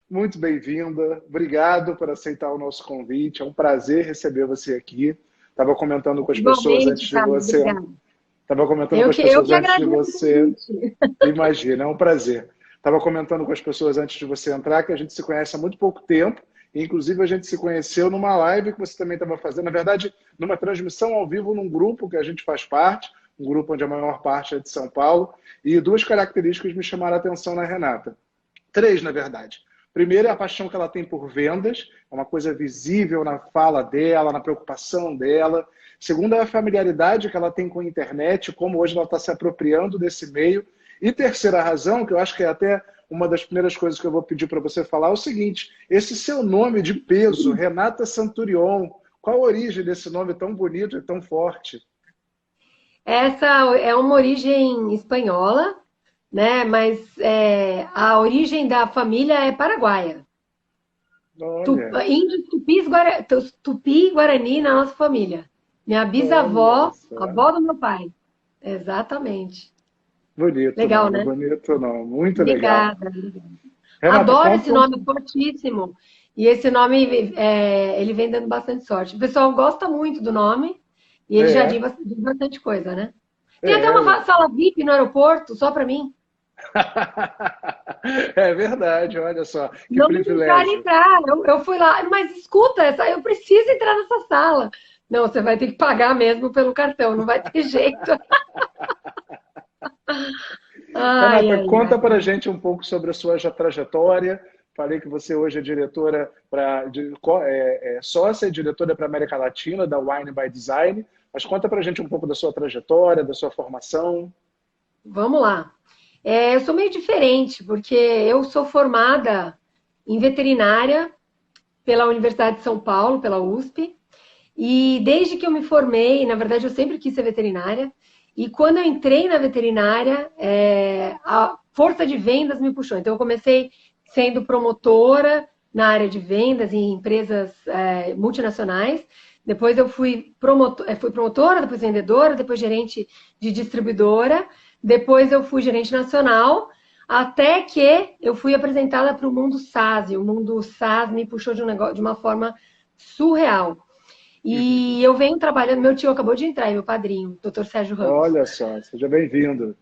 muito bem-vinda. Obrigado por aceitar o nosso convite. É um prazer receber você aqui. Estava comentando com as pessoas Igualmente, antes de Carlos, você. obrigada. Estava comentando com Eu as que, eu pessoas que antes de agradeço o você. convite. Imagina, é um prazer. Estava comentando com as pessoas antes de você entrar que a gente se conhece há muito pouco tempo. E, inclusive, a gente se conheceu numa live que você também estava fazendo. Na verdade, numa transmissão ao vivo num grupo que a gente faz parte, um grupo onde a maior parte é de São Paulo. E duas características me chamaram a atenção na Renata. Três, na verdade. Primeiro é a paixão que ela tem por vendas, é uma coisa visível na fala dela, na preocupação dela. Segundo é a familiaridade que ela tem com a internet, como hoje ela está se apropriando desse meio. E terceira razão, que eu acho que é até uma das primeiras coisas que eu vou pedir para você falar, é o seguinte: esse seu nome de peso, Renata Santurion, qual a origem desse nome tão bonito e tão forte? Essa é uma origem espanhola, né? Mas a origem da família é paraguaia. Olha, Índios Tupi-Guarani na nossa família. Minha olha bisavó, só. avó do meu pai. Exatamente. Bonito Legal, nome, né? bonito nome, muito legal. Obrigada. Renata, Adoro esse conta nome, é um. fortíssimo. E esse nome, ele vem dando bastante sorte. O pessoal gosta muito do nome e ele já É, diz bastante coisa, né? Tem até é. uma sala VIP no aeroporto, só para mim. É verdade, olha só, que Não me deixaram privilégio. entrar. Eu fui lá, mas escuta, eu preciso entrar nessa sala. Não, você vai ter que pagar mesmo pelo cartão, não vai ter jeito. Ai, Renata, ai, conta ai. para a gente um pouco sobre a sua trajetória. Falei que você hoje é diretora sócia e diretora para a América Latina da Wine by Design. Mas conta para a gente um pouco da sua trajetória, da sua formação. Vamos lá. Eu sou meio diferente, porque eu sou formada em veterinária pela Universidade de São Paulo, pela USP. E desde que eu me formei, na verdade, eu sempre quis ser veterinária. E quando eu entrei na veterinária, a força de vendas me puxou. Então, eu comecei sendo promotora na área de vendas em empresas multinacionais. Depois eu fui promotora, depois vendedora, depois gerente de distribuidora. Depois eu fui gerente nacional, até que eu fui apresentada para o mundo SaaS. E o mundo SaaS me puxou de um negócio, de uma forma surreal. E eu venho trabalhando, meu tio acabou de entrar, meu padrinho, Dr. Sérgio Ramos. Olha só, seja bem-vindo.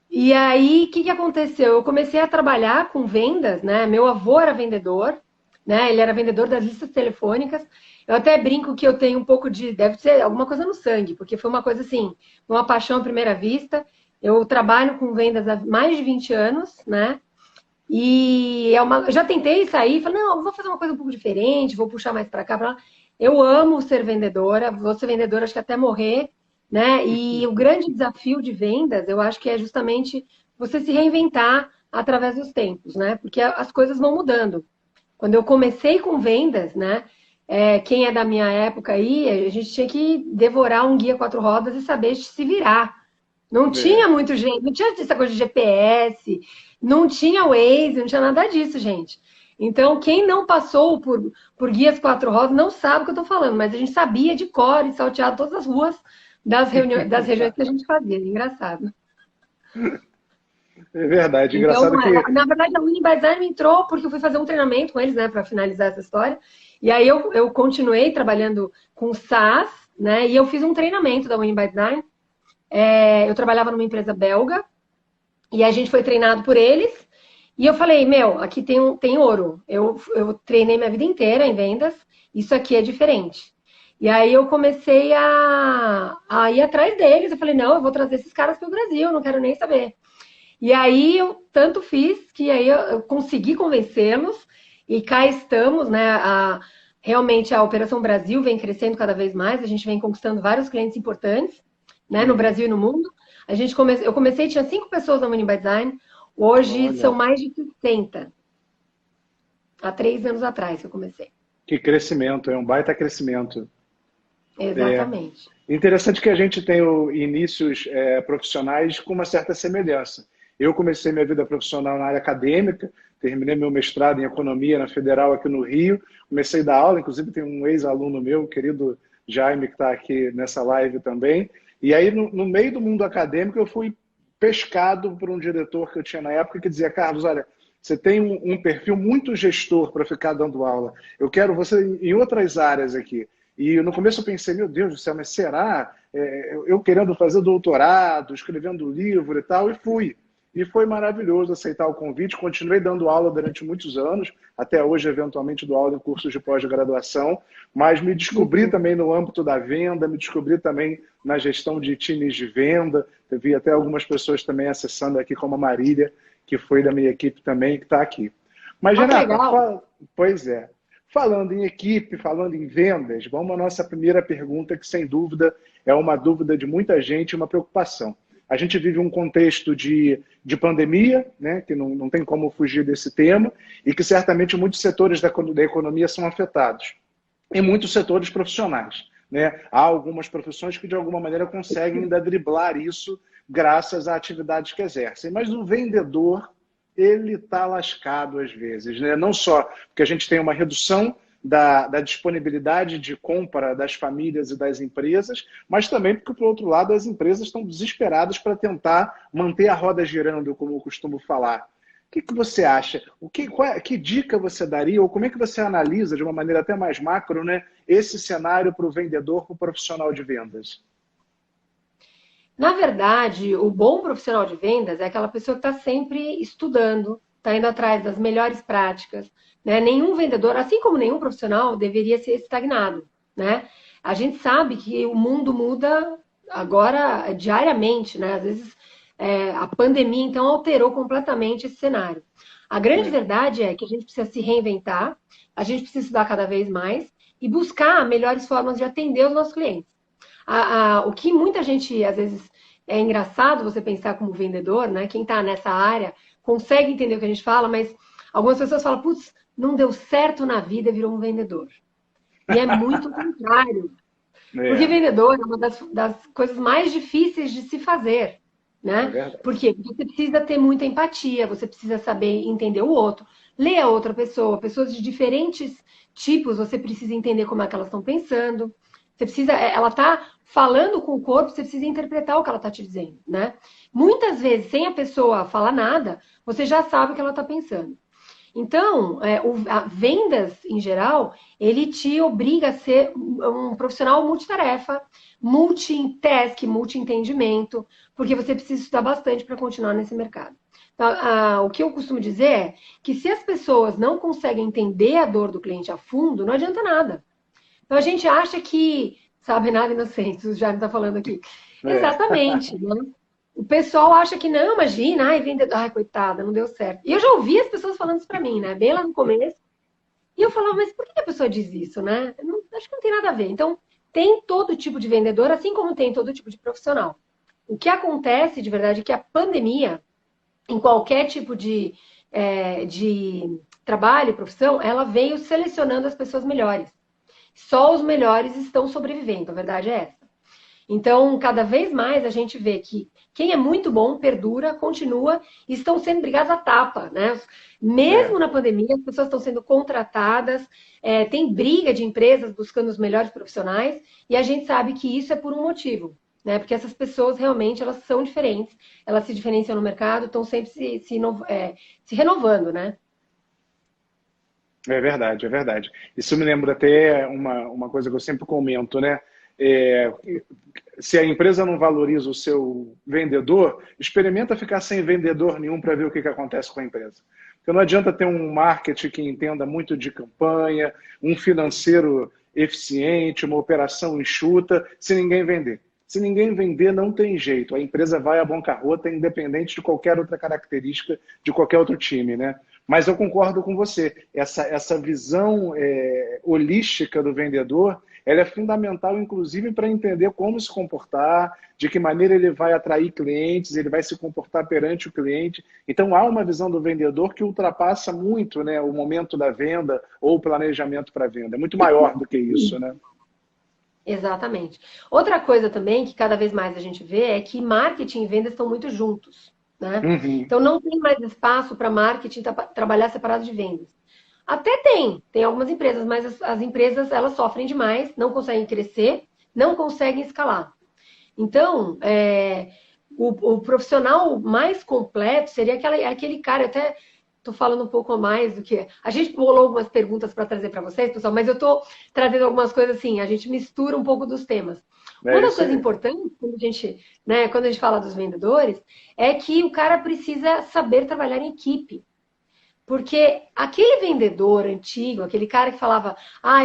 E aí, o que aconteceu? Eu comecei a trabalhar com vendas, né? Meu avô era vendedor, né? Ele era vendedor das listas telefônicas. Eu até brinco que eu tenho um pouco de, deve ser alguma coisa no sangue, porque foi uma coisa assim, uma paixão à primeira vista. Eu trabalho com vendas há mais de 20 anos, né? E eu já tentei sair, falei, não, vou fazer uma coisa um pouco diferente, vou puxar mais para cá, para lá. Eu amo ser vendedora, vou ser vendedora acho que até morrer, né? E o grande desafio de vendas, eu acho que é justamente você se reinventar através dos tempos, né? Porque as coisas vão mudando. Quando eu comecei com vendas, né? Quem é da minha época aí, a gente tinha que devorar um guia quatro rodas e saber se virar. Não tinha É, muito gente, não tinha essa coisa de GPS, não tinha Waze, não tinha nada disso, gente. Então, quem não passou por guias quatro rodas não sabe o que eu estou falando, mas a gente sabia de cor e salteado todas as ruas das regiões que a gente fazia. Engraçado. é verdade. Então, Engraçado que. na verdade, a Unibaizar me entrou porque eu fui fazer um treinamento com eles, né, para finalizar essa história. E aí eu continuei trabalhando com SaaS, né, e eu fiz um treinamento da Unibaizar. Eu trabalhava numa empresa belga e a gente foi treinado por eles. E eu falei, meu, aqui tem ouro. Eu treinei minha vida inteira em vendas, isso aqui é diferente. E aí eu comecei a ir atrás deles. Eu falei, não, eu vou trazer esses caras para o Brasil, não quero nem saber. E aí eu tanto fiz que aí eu consegui convencê-los e cá estamos, né? Realmente a Operação Brasil vem crescendo cada vez mais, a gente vem conquistando vários clientes importantes, né, no Uhum. Brasil e no mundo. Eu comecei, tinha 5 pessoas na Money by Design, hoje são Olha, mais de 60. Há 3 anos atrás que eu comecei. que crescimento, é um baita crescimento. É Exatamente. interessante que a gente tem inícios profissionais com uma certa semelhança. Eu comecei minha vida profissional na área acadêmica, terminei meu mestrado em economia na Federal aqui no Rio, comecei a dar aula, inclusive tem um ex-aluno meu, o querido Jaime, que está aqui nessa live também. E aí, no meio do mundo acadêmico, eu fui pescado por um diretor que eu tinha na época que dizia, Carlos, olha, você tem um perfil muito gestor para ficar dando aula. Eu quero você em outras áreas aqui. E no começo eu pensei, meu Deus do céu, mas será? Eu querendo fazer doutorado, escrevendo livro e tal, e fui. E foi maravilhoso aceitar o convite. Continuei dando aula durante muitos anos, até hoje, eventualmente, dou aula em cursos de pós-graduação, mas me descobri também no âmbito da venda, me descobri também na gestão de times de venda. Eu vi até algumas pessoas também acessando aqui, como a Marília, que foi da minha equipe também, que está aqui. Mas, Ah, que Renata, legal. pois é. Falando em equipe, falando em vendas, vamos à nossa primeira pergunta, que sem dúvida é uma dúvida de muita gente e uma preocupação. A gente vive um contexto de pandemia, né, que não tem como fugir desse tema, e que certamente muitos setores da economia são afetados. E muitos setores profissionais. Né? Há algumas profissões que, de alguma maneira, conseguem ainda driblar isso graças a atividades que exercem. Mas o vendedor, ele está lascado às vezes. Né? Não só porque a gente tem uma redução da disponibilidade de compra das famílias e das empresas, mas também porque, por outro lado, as empresas estão desesperadas para tentar manter a roda girando, como eu costumo falar. O que você acha? Que dica você daria, ou como é que você analisa, de uma maneira até mais macro, né, esse cenário para o vendedor, para o profissional de vendas? Na verdade, o bom profissional de vendas é aquela pessoa que está sempre estudando, está indo atrás das melhores práticas, né? Nenhum vendedor, assim como nenhum profissional, deveria ser estagnado, né? A gente sabe que o mundo muda agora diariamente, né? Às vezes a pandemia, então, alterou completamente esse cenário. A grande verdade é que a gente precisa se reinventar, a gente precisa estudar cada vez mais e buscar melhores formas de atender os nossos clientes. O que muita gente, às vezes, é engraçado você pensar como vendedor, né? Quem está nessa área consegue entender o que a gente fala, mas algumas pessoas falam, putz, não deu certo na vida, virou um vendedor. E é muito o contrário. Porque É, vendedor é uma das coisas mais difíceis de se fazer, é né? verdade. Por quê? Porque você precisa ter muita empatia, você precisa saber entender o outro, ler a outra pessoa, pessoas de diferentes tipos, você precisa entender como é que elas estão pensando. Você precisa, ela está falando com o corpo, você precisa interpretar o que ela está te dizendo, né? Muitas vezes, sem a pessoa falar nada, você já sabe o que ela está pensando. Então, vendas, em geral, ele te obriga a ser um profissional multitarefa, multitask, multi-entendimento, porque você precisa estudar bastante para continuar nesse mercado. Então, o que eu costumo dizer é que se as pessoas não conseguem entender a dor do cliente a fundo, não adianta nada. Então, a gente acha que, sabe, nada inocente, o Jaime está falando aqui. É. Exatamente, né? O pessoal acha que não, imagina, ai, vendedor, ai, coitada, não deu certo. E eu já ouvi as pessoas falando isso para mim, né? Bem lá no começo. E eu falava, mas por que a pessoa diz isso, né? Acho que não tem nada a ver. Então, tem todo tipo de vendedor, assim como tem todo tipo de profissional. O que acontece, de verdade, é que a pandemia, em qualquer tipo de trabalho, profissão, ela veio selecionando as pessoas melhores. Só os melhores estão sobrevivendo, a verdade é essa. Então, cada vez mais a gente vê que quem é muito bom perdura, continua e estão sendo brigados à tapa, né? Mesmo É. na pandemia, as pessoas estão sendo contratadas, tem briga de empresas buscando os melhores profissionais e a gente sabe que isso é por um motivo, né? Porque essas pessoas realmente elas são diferentes, elas se diferenciam no mercado, estão sempre se renovando, né? É verdade, é verdade. Isso me lembra até uma coisa que eu sempre comento, né? É, se a empresa não valoriza o seu vendedor, experimenta ficar sem vendedor nenhum para ver o que acontece com a empresa. Porque não adianta ter um marketing que entenda muito de campanha, um financeiro eficiente, uma operação enxuta, se ninguém vender. Se ninguém vender, não tem jeito. A empresa vai à bancarrota, independente de qualquer outra característica de qualquer outro time, né? Mas eu concordo com você. Essa visão holística do vendedor, ela é fundamental, inclusive, para entender como se comportar, de que maneira ele vai atrair clientes, ele vai se comportar perante o cliente. Então, há uma visão do vendedor que ultrapassa muito, né, o momento da venda ou o planejamento para a venda. É muito maior do que isso, né? Exatamente. Outra coisa também que cada vez mais a gente vê é que marketing e vendas estão muito juntos, né? Uhum. Então não tem mais espaço para marketing trabalhar separado de vendas. Até tem algumas empresas, mas as empresas elas sofrem demais, não conseguem crescer, não conseguem escalar. Então, o profissional mais completo seria aquele cara, eu até tô falando um pouco a mais do que... A gente bolou algumas perguntas para trazer para vocês, pessoal, mas eu tô trazendo algumas coisas assim, a gente mistura um pouco dos temas. Uma das coisas importantes, quando a gente fala dos vendedores, é que o cara precisa saber trabalhar em equipe. Porque aquele vendedor antigo, aquele cara que falava,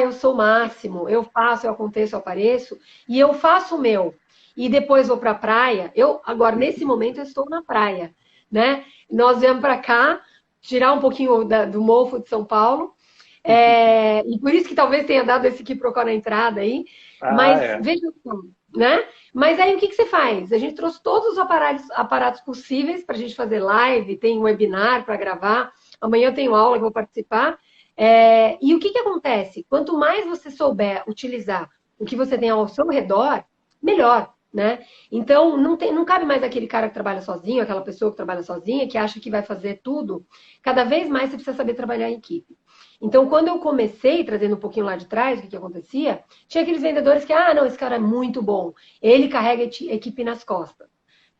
eu sou o máximo, eu faço, eu aconteço, eu apareço, e eu faço o meu, e depois vou para a praia. Agora, nesse momento, eu estou na praia, né? Nós viemos para cá, tirar um pouquinho do mofo de São Paulo, e por isso que talvez tenha dado esse quiprocó na entrada aí, mas veja só, né? Mas aí o que você faz? A gente trouxe todos os aparatos possíveis para a gente fazer live, tem um webinar para gravar, amanhã eu tenho aula que vou participar. E o que acontece? Quanto mais você souber utilizar o que você tem ao seu redor, melhor, né? Então, não cabe mais aquele cara que trabalha sozinho, aquela pessoa que trabalha sozinha, que acha que vai fazer tudo. Cada vez mais você precisa saber trabalhar em equipe. Então, quando eu comecei, trazendo um pouquinho lá de trás, o que acontecia, tinha aqueles vendedores que, não, esse cara é muito bom, ele carrega a equipe nas costas.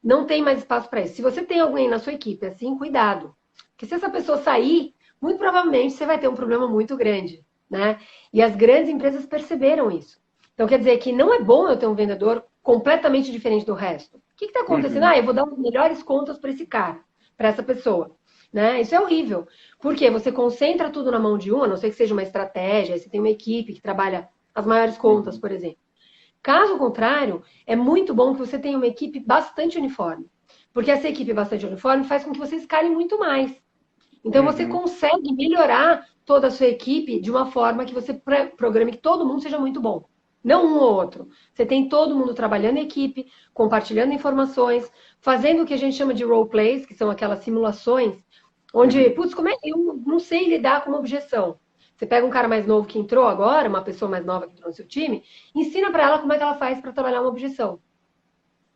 Não tem mais espaço para isso. Se você tem alguém na sua equipe assim, cuidado. Porque se essa pessoa sair, muito provavelmente você vai ter um problema muito grande, né? E as grandes empresas perceberam isso. Então, quer dizer que não é bom eu ter um vendedor completamente diferente do resto. O que está acontecendo? Eu vou dar as melhores contas para esse cara, para essa pessoa. Né? Isso é horrível. Porque você concentra tudo na mão de um, a não ser que seja uma estratégia, você tem uma equipe que trabalha as maiores contas, por exemplo. Caso contrário, é muito bom que você tenha uma equipe bastante uniforme. Porque essa equipe bastante uniforme faz com que você escale muito mais. Então, você consegue melhorar toda a sua equipe de uma forma que você programe que todo mundo seja muito bom. Não um ou outro. Você tem todo mundo trabalhando em equipe, compartilhando informações, fazendo o que a gente chama de role plays, que são aquelas simulações, onde, como é que eu não sei lidar com uma objeção? Você pega um cara mais novo que entrou agora, uma pessoa mais nova que entrou no seu time, ensina para ela como é que ela faz para trabalhar uma objeção.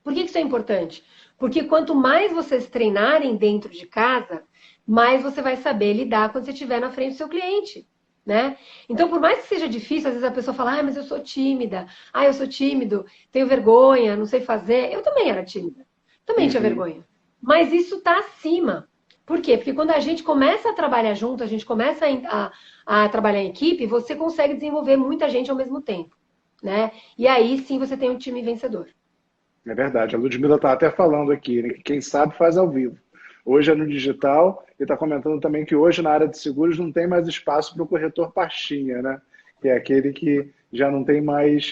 Por que isso é importante? Porque quanto mais vocês treinarem dentro de casa, mais você vai saber lidar quando você estiver na frente do seu cliente, né? Então, por mais que seja difícil, às vezes a pessoa fala, mas eu sou tímida, eu sou tímido, tenho vergonha, não sei fazer. Eu também era tímida, também tinha vergonha. Mas isso está acima. Por quê? Porque quando a gente começa a trabalhar junto, a gente começa a trabalhar em equipe, você consegue desenvolver muita gente ao mesmo tempo, né? E aí sim você tem um time vencedor. É verdade. A Ludmila está até falando aqui, né, que quem sabe faz ao vivo. Hoje é no digital e está comentando também que hoje na área de seguros não tem mais espaço para o corretor pastinha, né? Que é aquele que já não tem mais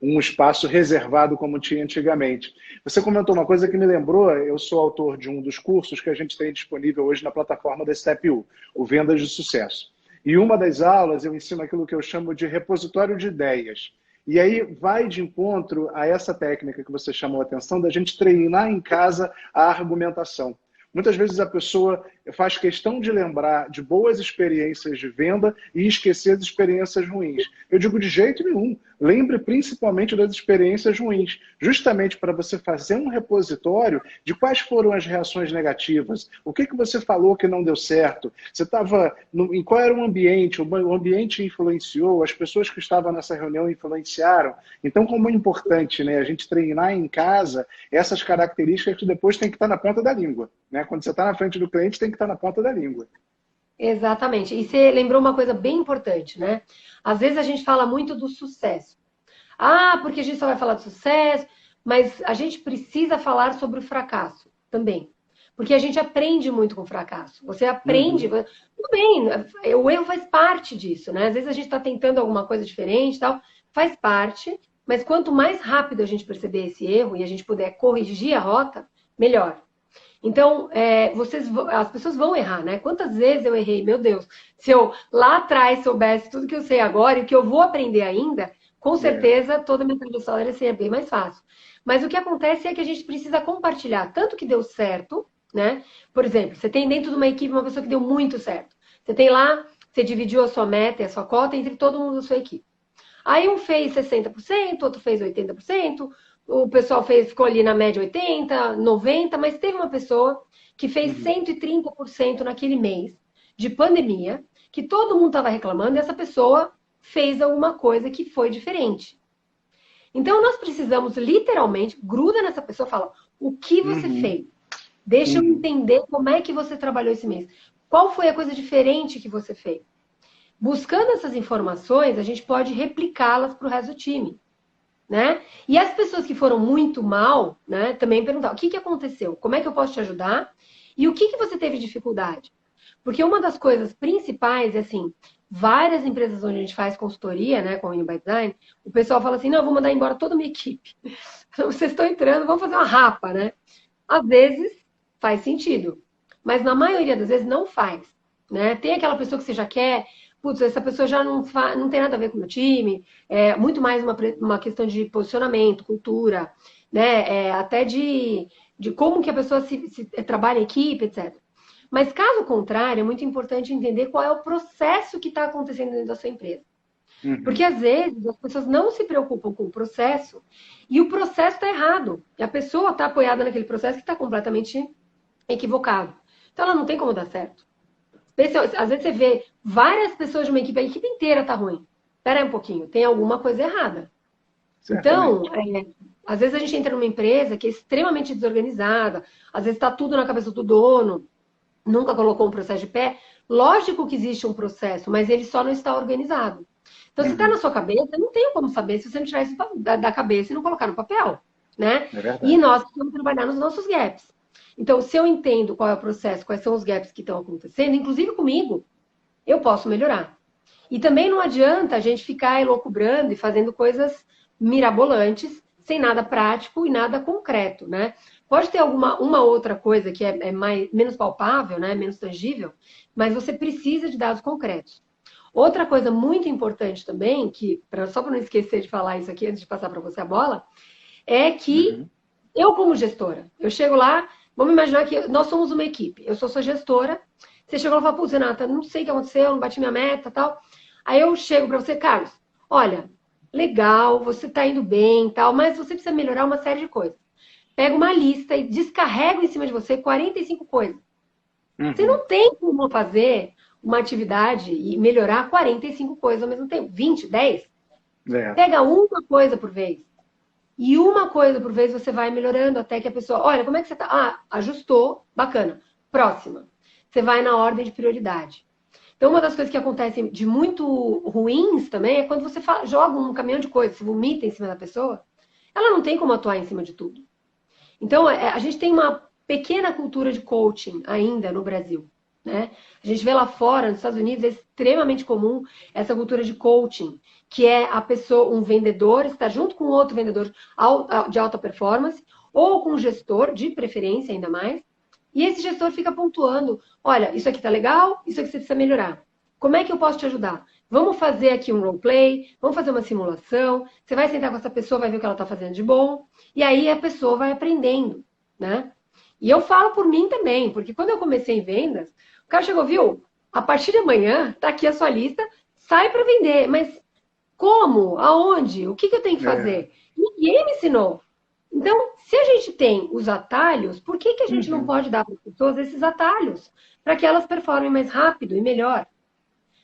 um espaço reservado como tinha antigamente. Você comentou uma coisa que me lembrou, eu sou autor de um dos cursos que a gente tem disponível hoje na plataforma da StepU, o Vendas de Sucesso. E uma das aulas eu ensino aquilo que eu chamo de repositório de ideias. E aí vai de encontro a essa técnica que você chamou a atenção, da gente treinar em casa a argumentação. Muitas vezes a pessoa faz questão de lembrar de boas experiências de venda e esquecer as experiências ruins. Eu digo de jeito nenhum. Lembre principalmente das experiências ruins, justamente para você fazer um repositório de quais foram as reações negativas, o que você falou que não deu certo, você estava em qual era o ambiente influenciou, as pessoas que estavam nessa reunião influenciaram. Então, como é importante, né, a gente treinar em casa essas características que depois tem que estar na ponta da língua, né? Quando você está na frente do cliente, tem que estar na ponta da língua. Exatamente. E você lembrou uma coisa bem importante, né? Às vezes a gente fala muito do sucesso. Porque a gente só vai falar do sucesso, mas a gente precisa falar sobre o fracasso também. Porque a gente aprende muito com o fracasso. Você aprende... Tudo bem, o erro faz parte disso, né? Às vezes a gente está tentando alguma coisa diferente e tal, faz parte, mas quanto mais rápido a gente perceber esse erro e a gente puder corrigir a rota, melhor. Então, as pessoas vão errar, né? Quantas vezes eu errei? Meu Deus, se eu lá atrás soubesse tudo que eu sei agora e o que eu vou aprender ainda, com certeza toda a minha trajetória seria bem mais fácil. Mas o que acontece é que a gente precisa compartilhar tanto que deu certo, né? Por exemplo, você tem dentro de uma equipe uma pessoa que deu muito certo. Você tem lá, você dividiu a sua meta e a sua cota entre todo mundo da sua equipe. Aí um fez 60%, outro fez 80%, o pessoal ficou ali na média 80%, 90%, mas teve uma pessoa que fez 130% naquele mês de pandemia, que todo mundo estava reclamando, e essa pessoa fez alguma coisa que foi diferente. Então, nós precisamos, literalmente, gruda nessa pessoa e fala, o que você fez? Deixa eu entender como é que você trabalhou esse mês. Qual foi a coisa diferente que você fez? Buscando essas informações, a gente pode replicá-las para o resto do time, né? E as pessoas que foram muito mal, né, também perguntar, o que que aconteceu? Como é que eu posso te ajudar? E o que que você teve dificuldade? Porque uma das coisas principais é assim, várias empresas onde a gente faz consultoria, né, com o Union by Design, o pessoal fala assim, não, eu vou mandar embora toda a minha equipe. Vocês estão entrando, vamos fazer uma rapa, né? Às vezes faz sentido, mas na maioria das vezes não faz, né? Tem aquela pessoa que você já quer, putz, essa pessoa já não tem nada a ver com o meu time, é muito mais uma questão de posicionamento, cultura, né? Até de como que a pessoa se trabalha em equipe, etc. Mas caso contrário, é muito importante entender qual é o processo que está acontecendo dentro da sua empresa. Porque às vezes as pessoas não se preocupam com o processo e o processo está errado. E a pessoa está apoiada naquele processo que está completamente equivocado. Então ela não tem como dar certo. Às vezes você vê várias pessoas de uma equipe, a equipe inteira está ruim. Espera aí um pouquinho, tem alguma coisa errada. Então, às vezes a gente entra numa empresa que é extremamente desorganizada, às vezes está tudo na cabeça do dono, nunca colocou um processo de pé. Lógico que existe um processo, mas ele só não está organizado. Então, se está na sua cabeça, eu não tenho como saber se você não tirar isso da cabeça e não colocar no papel, né? E nós precisamos trabalhar nos nossos gaps. Então, se eu entendo qual é o processo, quais são os gaps que estão acontecendo, inclusive comigo, eu posso melhorar. E também não adianta a gente ficar elocubrando e fazendo coisas mirabolantes, sem nada prático e nada concreto, né? Pode ter uma outra coisa que é menos palpável, né? Menos tangível, mas você precisa de dados concretos. Outra coisa muito importante também, que só para não esquecer de falar isso aqui antes de passar para você a bola, é que eu, como gestora, eu chego lá, vamos imaginar que nós somos uma equipe, eu sou sua gestora, você chegou lá e fala, putz, Renata, não sei o que aconteceu, não bati minha meta tal. Aí eu chego para você, Carlos, olha, legal, você está indo bem tal, mas você precisa melhorar uma série de coisas. Pega uma lista e descarrego em cima de você 45 coisas. Você não tem como fazer uma atividade e melhorar 45 coisas ao mesmo tempo. 20, 10. Pega uma coisa por vez. E uma coisa por vez você vai melhorando até que a pessoa... Olha, como é que você tá? Ah, ajustou. Bacana. Próxima. Você vai na ordem de prioridade. Então, uma das coisas que acontecem de muito ruins também é quando você joga um caminhão de coisas, você vomita em cima da pessoa, ela não tem como atuar em cima de tudo. Então, a gente tem uma pequena cultura de coaching ainda no Brasil, né? A gente vê lá fora, nos Estados Unidos, é extremamente comum essa cultura de coaching, que é a pessoa, um vendedor, está junto com outro vendedor de alta performance, ou com um gestor, de preferência ainda mais, e esse gestor fica pontuando, olha, isso aqui tá legal, isso aqui você precisa melhorar. Como é que eu posso te ajudar? Vamos fazer aqui um roleplay, vamos fazer uma simulação, você vai sentar com essa pessoa, vai ver o que ela está fazendo de bom, e aí a pessoa vai aprendendo, né? E eu falo por mim também, porque quando eu comecei em vendas, o cara chegou, viu? A partir de amanhã, tá aqui a sua lista, sai para vender. Mas como? Aonde? O que eu tenho que fazer? Ninguém me ensinou. Então, se a gente tem os atalhos, por que a gente não pode dar para as pessoas esses atalhos? Para que elas performem mais rápido e melhor.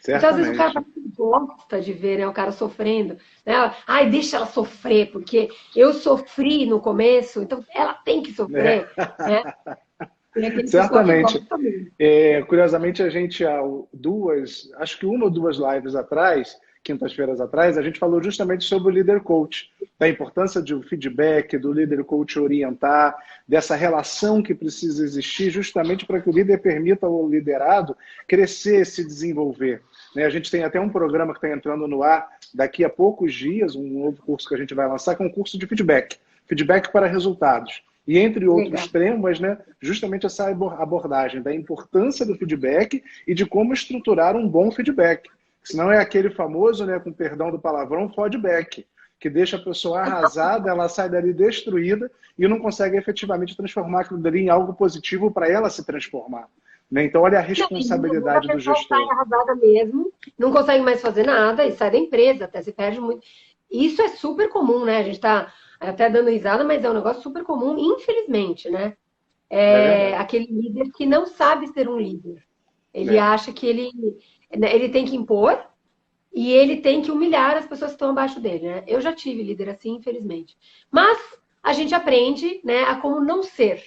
Então, às vezes o cara gosta de ver, né, o cara sofrendo. Né? Ai, deixa ela sofrer, porque eu sofri no começo, então ela tem que sofrer. Né? Certamente. Curiosamente, a gente, acho que uma ou duas lives atrás, quintas-feiras atrás, a gente falou justamente sobre o líder coach, da importância do feedback, do líder coach orientar, dessa relação que precisa existir justamente para que o líder permita ao liderado crescer, se desenvolver. A gente tem até um programa que está entrando no ar daqui a poucos dias, um novo curso que a gente vai lançar, que é um curso de feedback. Feedback para resultados. E entre outros temas, né, justamente essa abordagem da importância do feedback e de como estruturar um bom feedback. Senão é aquele famoso, né, com perdão do palavrão, feedback, que deixa a pessoa arrasada, ela sai dali destruída e não consegue efetivamente transformar aquilo dali em algo positivo para ela se transformar. Né? Então, olha a responsabilidade do gestor. Sai arrasada mesmo, não consegue mais fazer nada e sai da empresa, até se perde muito. Isso é super comum, né? A gente está até dando risada, mas é um negócio super comum, infelizmente, né? Aquele líder que não sabe ser um líder. Ele acha que ele tem que impor e ele tem que humilhar as pessoas que estão abaixo dele, né? Eu já tive líder assim, infelizmente. Mas a gente aprende, né, a como não ser.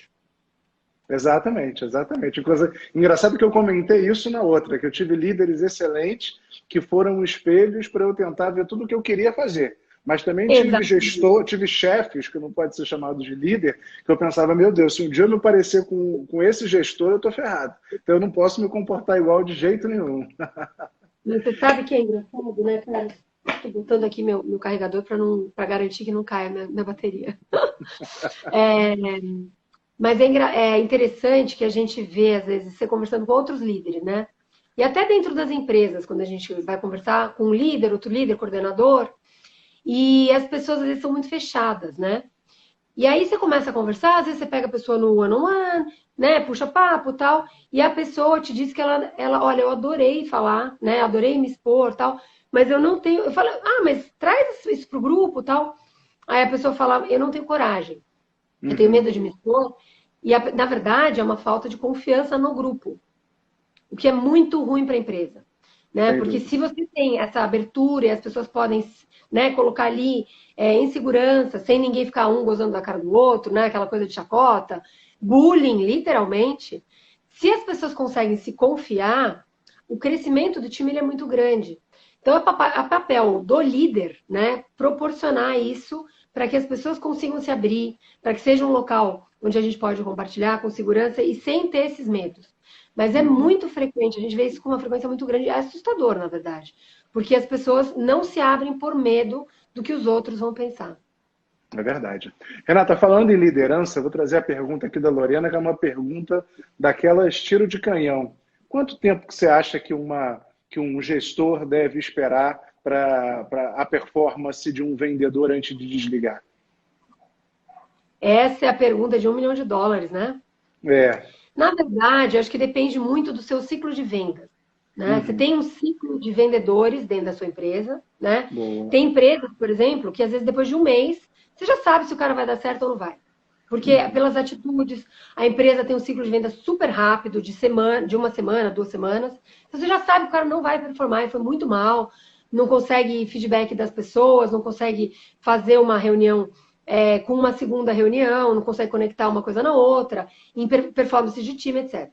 Exatamente, exatamente. Coisa engraçado que eu comentei isso na outra, que eu tive líderes excelentes que foram espelhos para eu tentar ver tudo o que eu queria fazer. Mas também tive Exatamente. gestor, tive chefes, que não pode ser chamado de líder, que eu pensava, meu Deus, se um dia eu me parecer com esse gestor, eu estou ferrado. Então eu não posso me comportar igual de jeito nenhum. Mas você sabe que é engraçado, né, cara? Estou botando aqui meu carregador para garantir que não caia minha bateria. É, mas é interessante que a gente vê, às vezes, você conversando com outros líderes, né? E até dentro das empresas, quando a gente vai conversar com um líder, outro líder, coordenador, e as pessoas às vezes são muito fechadas, né? E aí você começa a conversar, às vezes você pega a pessoa no one-on-one, né? Puxa papo e tal, e a pessoa te diz que olha, eu adorei falar, né? Adorei me expor tal, mas eu não tenho. Eu falo, mas traz isso pro grupo tal. Aí a pessoa fala, eu não tenho coragem, eu tenho Uhum, medo de me expor. E na verdade é uma falta de confiança no grupo, o que é muito ruim para a empresa, né? sem Porque dúvida. se você tem essa abertura e as pessoas podem, né, colocar ali em segurança, sem ninguém ficar um gozando da cara do outro, né? Aquela coisa de chacota, bullying, literalmente. Se as pessoas conseguem se confiar, o crescimento do time ele é muito grande. Então, é papel do líder, né, proporcionar isso para que as pessoas consigam se abrir, para que seja um local onde a gente pode compartilhar com segurança e sem ter esses medos. Mas é Uhum. muito frequente, a gente vê isso com uma frequência muito grande, é assustador, na verdade. Porque as pessoas não se abrem por medo do que os outros vão pensar. É verdade. Renata, falando em liderança, eu vou trazer a pergunta aqui da Lorena, que é uma pergunta daquelas tiro de canhão. Quanto tempo que você acha que um gestor deve esperar para a performance de um vendedor antes de desligar? Essa é a pergunta de US$ 1 milhão, né? É. Na verdade, eu acho que depende muito do seu ciclo de vendas. Né? Você Uhum. tem um ciclo de vendedores dentro da sua empresa, né? Boa. Tem empresas, por exemplo, que às vezes depois de um mês, você já sabe se o cara vai dar certo ou não vai. Porque Uhum. pelas atitudes, a empresa tem um ciclo de venda super rápido, de uma semana, 2 semanas. Então, você já sabe que o cara não vai performar e foi muito mal, não consegue feedback das pessoas, não consegue fazer uma reunião com uma segunda reunião, não consegue conectar uma coisa na outra, em performance de time, etc.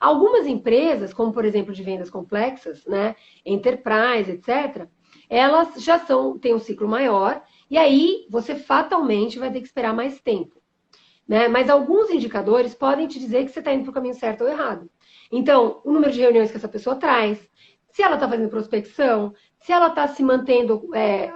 Algumas empresas, como por exemplo de vendas complexas, né, enterprise, etc., elas já têm um ciclo maior, e aí você fatalmente vai ter que esperar mais tempo. Né? Mas alguns indicadores podem te dizer que você está indo para o caminho certo ou errado. Então, o número de reuniões que essa pessoa traz, se ela está fazendo prospecção, se ela está se mantendo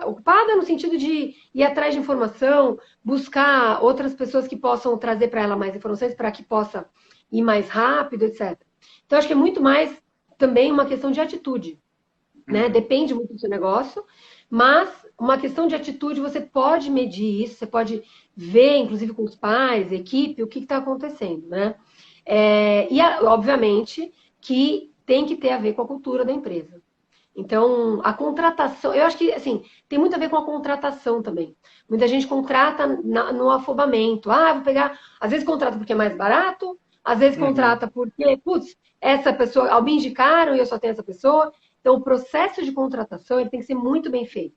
ocupada no sentido de ir atrás de informação, buscar outras pessoas que possam trazer para ela mais informações para que possa ir mais rápido, etc. Então, acho que é muito mais também uma questão de atitude. Né? Uhum. Depende muito do seu negócio, mas uma questão de atitude, você pode medir isso, você pode ver, inclusive com os pais, equipe, o que está acontecendo, né? Obviamente, que tem que ter a ver com a cultura da empresa. Então, a contratação, eu acho que, assim, tem muito a ver com a contratação também. Muita gente contrata no afobamento. Vou pegar. Às vezes contrata porque é mais barato, às vezes Uhum. contrata porque, putz, essa pessoa, me indicaram e eu só tenho essa pessoa. Então, o processo de contratação ele tem que ser muito bem feito.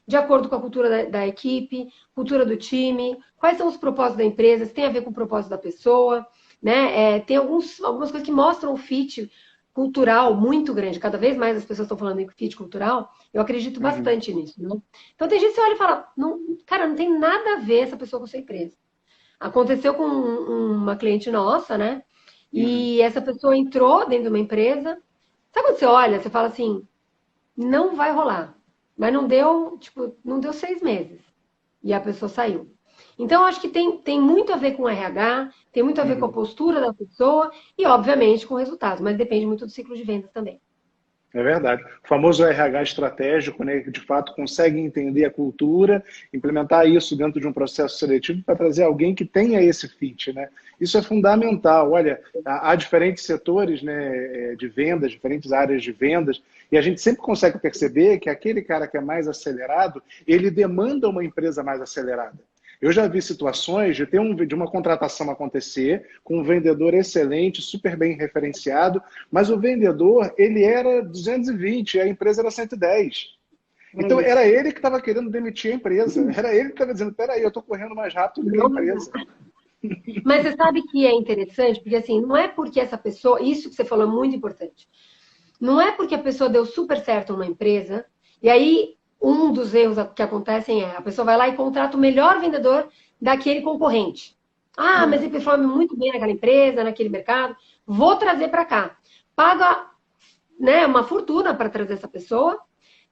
De acordo com a cultura da equipe, cultura do time, quais são os propósitos da empresa, se tem a ver com o propósito da pessoa, né? Tem algumas coisas que mostram o fit cultural muito grande. Cada vez mais as pessoas estão falando em fit cultural. Eu acredito Uhum. bastante nisso. Né? Então, tem gente que você olha e fala, não, cara, não tem nada a ver essa pessoa com a sua empresa. Aconteceu com uma cliente nossa, né? Uhum. E essa pessoa entrou dentro de uma empresa. Sabe quando você olha, você fala assim, não vai rolar. Mas não deu, tipo, não deu 6 meses. E a pessoa saiu. Então, eu acho que tem muito a ver com o RH, tem muito a ver com a Uhum. postura da pessoa e, obviamente, com o resultado, mas depende muito do ciclo de vendas também. É verdade. O famoso RH estratégico, né, que de fato consegue entender a cultura, implementar isso dentro de um processo seletivo para trazer alguém que tenha esse fit, né? Isso é fundamental. Olha, há diferentes setores, né, de vendas, diferentes áreas de vendas, e a gente sempre consegue perceber que aquele cara que é mais acelerado, ele demanda uma empresa mais acelerada. Eu já vi situações de uma contratação acontecer com um vendedor excelente, super bem referenciado, mas o vendedor, ele era 220 e a empresa era 110. É Então, isso. era ele que estava querendo demitir a empresa. Era ele que estava dizendo, peraí, eu estou correndo mais rápido do que a Não, empresa. Mas você sabe que é interessante, porque assim, não é porque essa pessoa, isso que você falou é muito importante. Não é porque a pessoa deu super certo numa empresa, e aí um dos erros que acontecem é a pessoa vai lá e contrata o melhor vendedor daquele concorrente. Ah, mas ele performa muito bem naquela empresa, naquele mercado, vou trazer para cá. Paga, né, uma fortuna para trazer essa pessoa,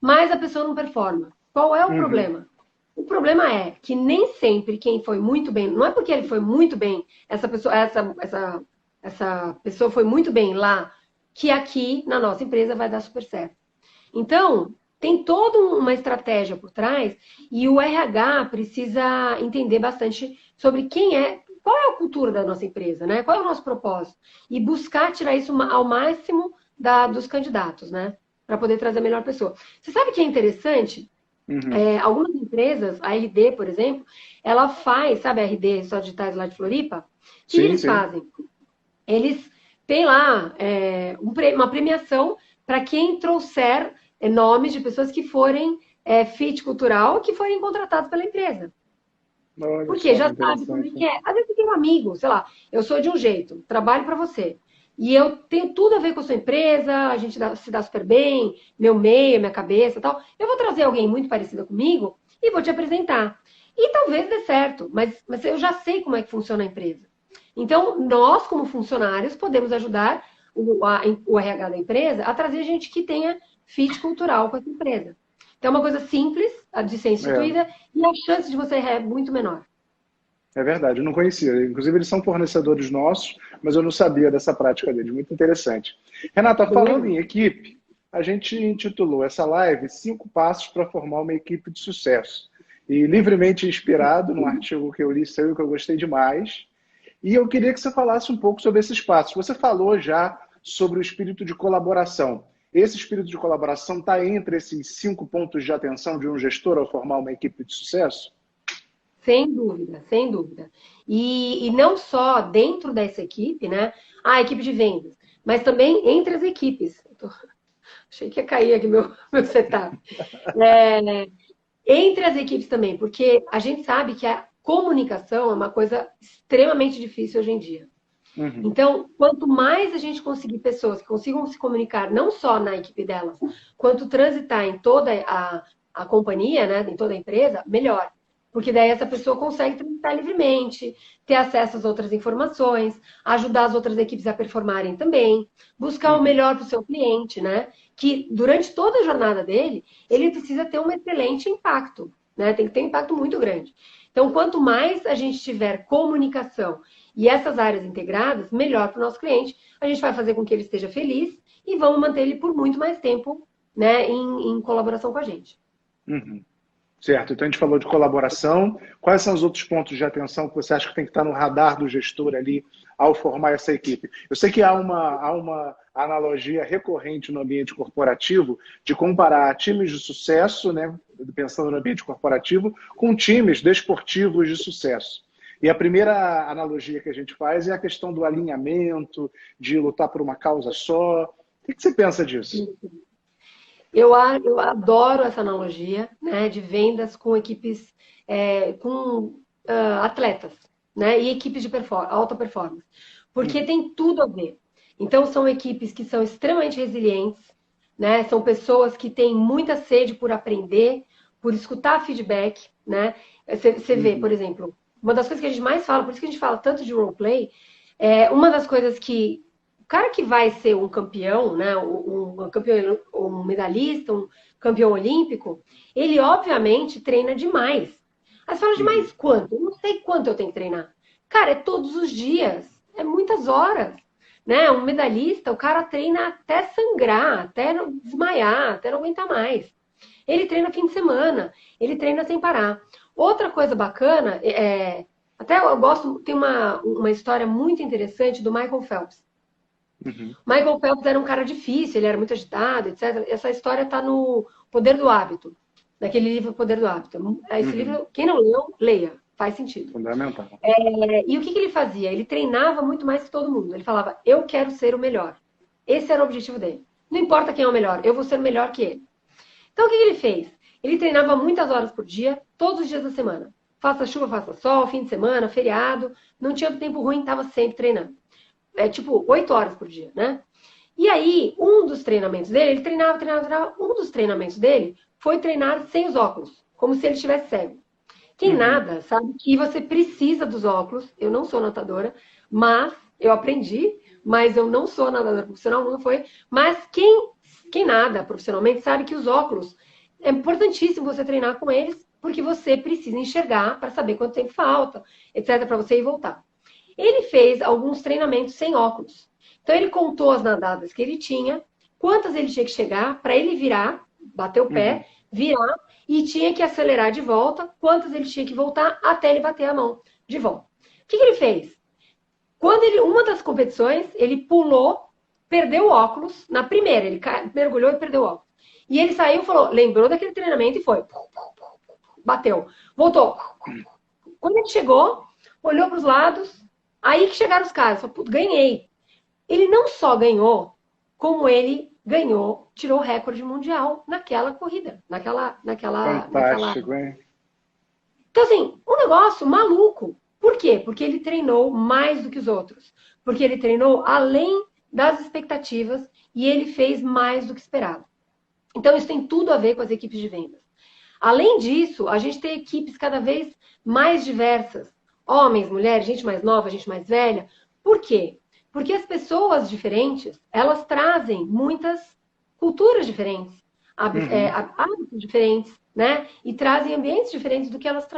mas a pessoa não performa. Qual é o problema? O problema é que nem sempre quem foi muito bem, não é porque ele foi muito bem, essa pessoa foi muito bem lá, que aqui na nossa empresa vai dar super certo. Então, tem toda uma estratégia por trás e o RH precisa entender bastante sobre quem é, qual é a cultura da nossa empresa, né? Qual é o nosso propósito? E buscar tirar isso ao máximo dos candidatos, né? Para poder trazer a melhor pessoa. Você sabe que é interessante? Algumas empresas, a RD, por exemplo, ela faz, sabe a RD, só digitais lá de Floripa? O que eles fazem? Eles têm lá uma premiação para quem trouxer nomes de pessoas que forem fit cultural, que forem contratados pela empresa. Olha Porque só, já sabe como é que é. Às vezes você tem um amigo, sei lá, eu sou de um jeito, trabalho para você. E eu tenho tudo a ver com a sua empresa, a gente se dá super bem, meu meio, minha cabeça e tal. Eu vou trazer alguém muito parecido comigo e vou te apresentar. E talvez dê certo, mas eu já sei como é que funciona a empresa. Então, nós, como funcionários, podemos ajudar o RH da empresa a trazer gente que tenha fit cultural com essa empresa. Então, é uma coisa simples de ser instituída e a chance de você errar é muito menor. É verdade, eu não conhecia. Inclusive, eles são fornecedores nossos, mas eu não sabia dessa prática deles. Muito interessante. Renata, falando em equipe, a gente intitulou essa live 5 passos para formar uma equipe de sucesso. E livremente inspirado num artigo que eu li seu e que eu gostei demais. E eu queria que você falasse um pouco sobre esses passos. Você falou já sobre o espírito de colaboração. Esse espírito de colaboração está entre esses 5 pontos de atenção de um gestor ao formar uma equipe de sucesso? Sem dúvida, sem dúvida. E não só dentro dessa equipe, né? A equipe de vendas, mas também entre as equipes. Achei que ia cair aqui meu setup. Entre as equipes também, porque a gente sabe que a comunicação é uma coisa extremamente difícil hoje em dia. Então, quanto mais a gente conseguir pessoas que consigam se comunicar, não só na equipe delas, quanto transitar em toda a companhia, né, em toda a empresa, melhor. Porque daí essa pessoa consegue transitar livremente, ter acesso às outras informações, ajudar as outras equipes a performarem também, buscar o melhor para o seu cliente, né? Que durante toda a jornada dele, ele precisa ter um excelente impacto, né? Tem que ter um impacto muito grande. Então, quanto mais a gente tiver comunicação e essas áreas integradas, melhor para o nosso cliente. A gente vai fazer com que ele esteja feliz e vamos manter ele por muito mais tempo, né, em colaboração com a gente. Certo, então a gente falou de colaboração. Quais são os outros pontos de atenção que você acha que tem que estar no radar do gestor ali ao formar essa equipe? Eu sei que há uma analogia recorrente no ambiente corporativo de comparar times de sucesso, né, pensando no ambiente corporativo, com times desportivos de sucesso. E a primeira analogia que a gente faz é a questão do alinhamento, de lutar por uma causa só. O que você pensa disso? Eu adoro essa analogia, né, de vendas com equipes, com atletas, né, e equipes de alta performance, porque tem tudo a ver. Então, são equipes que são extremamente resilientes, né, são pessoas que têm muita sede por aprender, por escutar feedback, né. Você vê, por exemplo, uma das coisas que a gente mais fala, por isso que a gente fala tanto de roleplay, uma das coisas que o cara que vai ser um campeão, né, um campeão, um medalhista, um campeão olímpico, ele obviamente treina demais. Aí você fala demais quanto? Eu não sei quanto eu tenho que treinar. Cara, é todos os dias, é muitas horas. Né? Um medalhista, o cara treina até sangrar, até não desmaiar, até não aguentar mais. Ele treina fim de semana, ele treina sem parar. Outra coisa bacana, até eu gosto, tem uma história muito interessante do Michael Phelps. Michael Phelps era um cara difícil, ele era muito agitado, etc. Essa história está no Poder do Hábito, naquele livro Poder do Hábito. Esse livro, quem não leu, leia, faz sentido. Fundamental. E o que ele fazia? Ele treinava muito mais que todo mundo. Ele falava, eu quero ser o melhor. Esse era o objetivo dele. Não importa quem é o melhor, eu vou ser melhor que ele. Então, o que ele fez? Ele treinava muitas horas por dia, todos os dias da semana. faça chuva, faça sol, fim de semana, feriado, não tinha tempo ruim, estava sempre treinando. É tipo 8 horas por dia, né? E aí, um dos treinamentos dele, ele treinava. Um dos treinamentos dele foi treinar sem os óculos, como se ele estivesse cego. Quem nada sabe que você precisa dos óculos. Eu não sou nadadora, mas eu aprendi, mas eu não sou nadadora profissional, nunca foi. Mas quem nada profissionalmente sabe que os óculos é importantíssimo você treinar com eles, porque você precisa enxergar para saber quanto tempo falta, etc., para você ir e voltar. Ele fez alguns treinamentos sem óculos. Então, ele contou as nadadas que ele tinha, quantas ele tinha que chegar, para ele virar, bater o pé, virar, e tinha que acelerar de volta, quantas ele tinha que voltar até ele bater a mão de volta. O que ele fez? Uma das competições, ele pulou, perdeu o óculos, na primeira, ele mergulhou e perdeu o óculos. E ele saiu e falou, lembrou daquele treinamento e foi. Bateu. Voltou. Quando ele chegou, olhou para os lados, aí que chegaram os caras, falou, ganhei. Ele não só ganhou, como ele ganhou, tirou o recorde mundial naquela corrida, Fantástico, hein? Então, assim, um negócio maluco. Por quê? Porque ele treinou mais do que os outros. Porque ele treinou além das expectativas e ele fez mais do que esperado. Então, isso tem tudo a ver com as equipes de vendas. Além disso, a gente tem equipes cada vez mais diversas. Homens, mulheres, gente mais nova, gente mais velha. Por quê? Porque as pessoas diferentes, elas trazem muitas culturas diferentes, hábitos diferentes, né? E trazem ambientes diferentes do que elas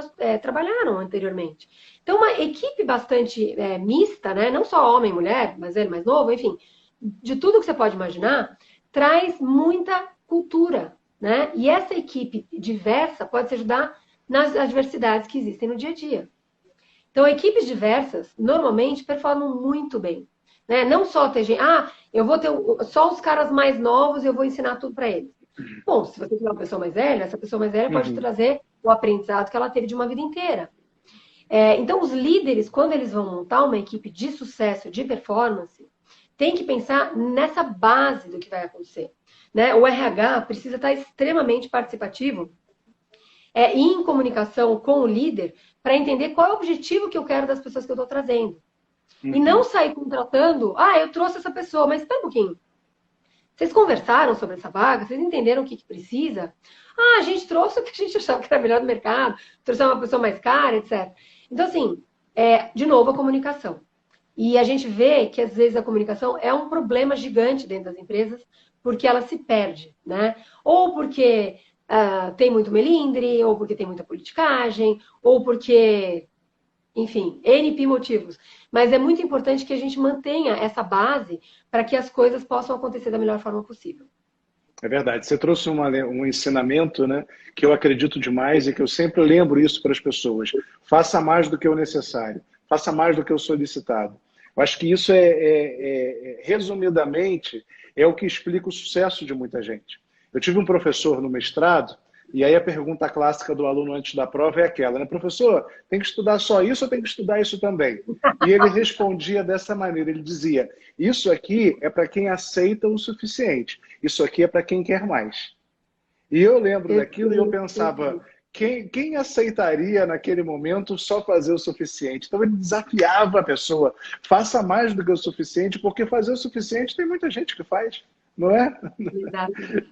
trabalharam anteriormente. Então, uma equipe bastante mista, né? Não só homem, mulher, mais velho, mais novo, enfim, de tudo que você pode imaginar, traz muita cultura, né? E essa equipe diversa pode se ajudar nas adversidades que existem no dia a dia. Então, equipes diversas, normalmente, performam muito bem. Né? Não só ter gente, eu vou ter só os caras mais novos e eu vou ensinar tudo para eles. Bom, se você tiver uma pessoa mais velha, essa pessoa mais velha pode trazer o aprendizado que ela teve de uma vida inteira. Então, os líderes, quando eles vão montar uma equipe de sucesso, de performance, tem que pensar nessa base do que vai acontecer. Né? O RH precisa estar extremamente participativo e em comunicação com o líder para entender qual é o objetivo que eu quero das pessoas que eu estou trazendo. E não sair contratando, eu trouxe essa pessoa, mas espera um pouquinho. Vocês conversaram sobre essa vaga? Vocês entenderam o que precisa? A gente trouxe o que a gente achava que era melhor do mercado, trouxe uma pessoa mais cara, etc. Então, assim, de novo, a comunicação. E a gente vê que, às vezes, a comunicação é um problema gigante dentro das empresas, porque ela se perde, né? Ou porque tem muito melindre, ou porque tem muita politicagem, ou porque... Enfim, NP motivos. Mas é muito importante que a gente mantenha essa base para que as coisas possam acontecer da melhor forma possível. É verdade. Você trouxe um ensinamento, né, que eu acredito demais e que eu sempre lembro isso para as pessoas. Faça mais do que o necessário. Faça mais do que o solicitado. Eu acho que isso resumidamente, é o que explica o sucesso de muita gente. Eu tive um professor no mestrado. E aí a pergunta clássica do aluno antes da prova é aquela, né? Professor, tem que estudar só isso ou tem que estudar isso também? E ele respondia dessa maneira, ele dizia, isso aqui é para quem aceita o suficiente, isso aqui é para quem quer mais. E eu lembro daquilo e eu pensava, quem aceitaria naquele momento só fazer o suficiente? Então ele desafiava a pessoa, faça mais do que o suficiente, porque fazer o suficiente tem muita gente que faz. Não é?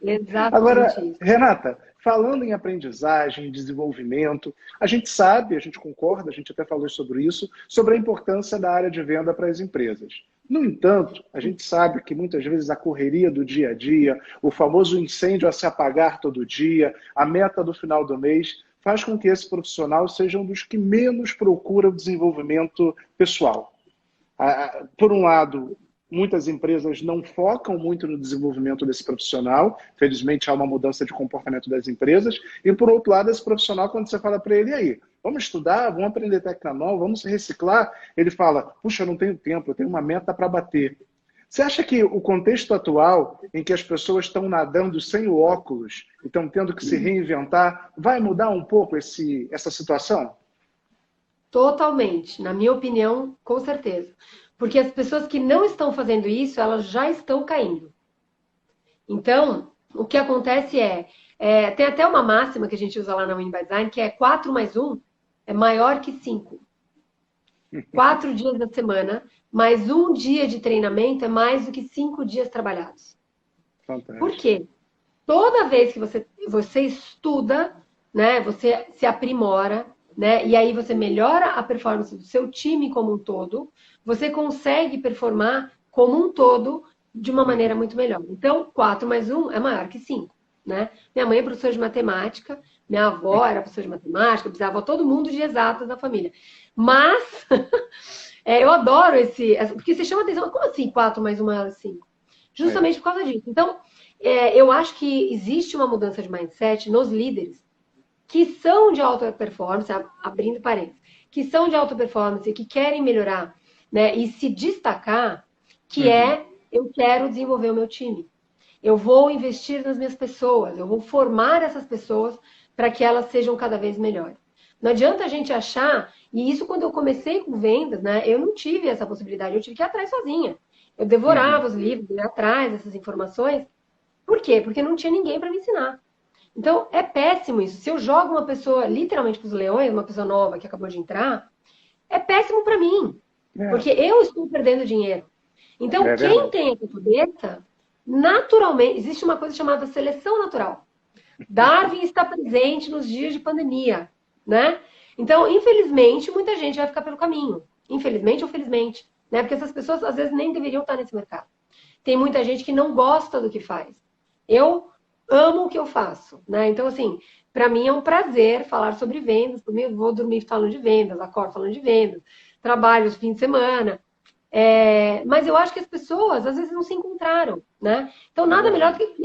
Exatamente. Agora, Renata, falando em aprendizagem, desenvolvimento, a gente sabe, a gente concorda, a gente até falou sobre isso, sobre a importância da área de venda para as empresas. No entanto, a gente sabe que muitas vezes a correria do dia a dia, o famoso incêndio a se apagar todo dia, a meta do final do mês, faz com que esse profissional seja um dos que menos procura o desenvolvimento pessoal. Por um lado, muitas empresas não focam muito no desenvolvimento desse profissional. Felizmente, há uma mudança de comportamento das empresas. E, por outro lado, esse profissional, quando você fala para ele, e aí, vamos estudar, vamos aprender técnica nova, vamos reciclar, ele fala, puxa, eu não tenho tempo, eu tenho uma meta para bater. Você acha que o contexto atual, em que as pessoas estão nadando sem o óculos e estão tendo que se reinventar, vai mudar um pouco essa situação? Totalmente. Na minha opinião, com certeza. Porque as pessoas que não estão fazendo isso, elas já estão caindo. Então, o que acontece tem até uma máxima que a gente usa lá na Win by Design, que é 4 mais 1, é maior que 5. 4 dias da semana, mais um dia de treinamento é mais do que 5 dias trabalhados. Fantástico. Por quê? Toda vez que você estuda, né, você se aprimora, né, e aí você melhora a performance do seu time como um todo, você consegue performar como um todo de uma maneira muito melhor. Então, 4 mais 1 é maior que 5. Né? Minha mãe é professora de matemática, minha avó era professora de matemática, bisavó, todo mundo de exatas da família. Mas eu adoro porque você chama atenção, como assim 4 mais 1 maior que 5? Justamente por causa disso. Então, eu acho que existe uma mudança de mindset nos líderes que são de alta performance, abrindo parênteses, que são de alta performance, que querem melhorar, né, e se destacar, que eu quero desenvolver o meu time. Eu vou investir nas minhas pessoas, eu vou formar essas pessoas para que elas sejam cada vez melhores. Não adianta a gente achar, e isso quando eu comecei com vendas, né, eu não tive essa possibilidade, eu tive que ir atrás sozinha. Eu devorava os livros, ia atrás dessas informações. Por quê? Porque não tinha ninguém para me ensinar. Então, é péssimo isso. Se eu jogo uma pessoa literalmente para os leões, uma pessoa nova que acabou de entrar, é péssimo para mim. Porque eu estou perdendo dinheiro. Então, quem tem essa cabeça, naturalmente, existe uma coisa chamada seleção natural. Darwin está presente nos dias de pandemia, né? Então, infelizmente, muita gente vai ficar pelo caminho. Infelizmente ou felizmente, né? Porque essas pessoas, às vezes, nem deveriam estar nesse mercado. Tem muita gente que não gosta do que faz. Eu amo o que eu faço, né? Então, assim, para mim é um prazer falar sobre vendas. Por mim, eu vou dormir falando de vendas, acordo falando de vendas, trabalho os fins de semana. Mas eu acho que as pessoas, às vezes, não se encontraram, né? Então, nada melhor do que,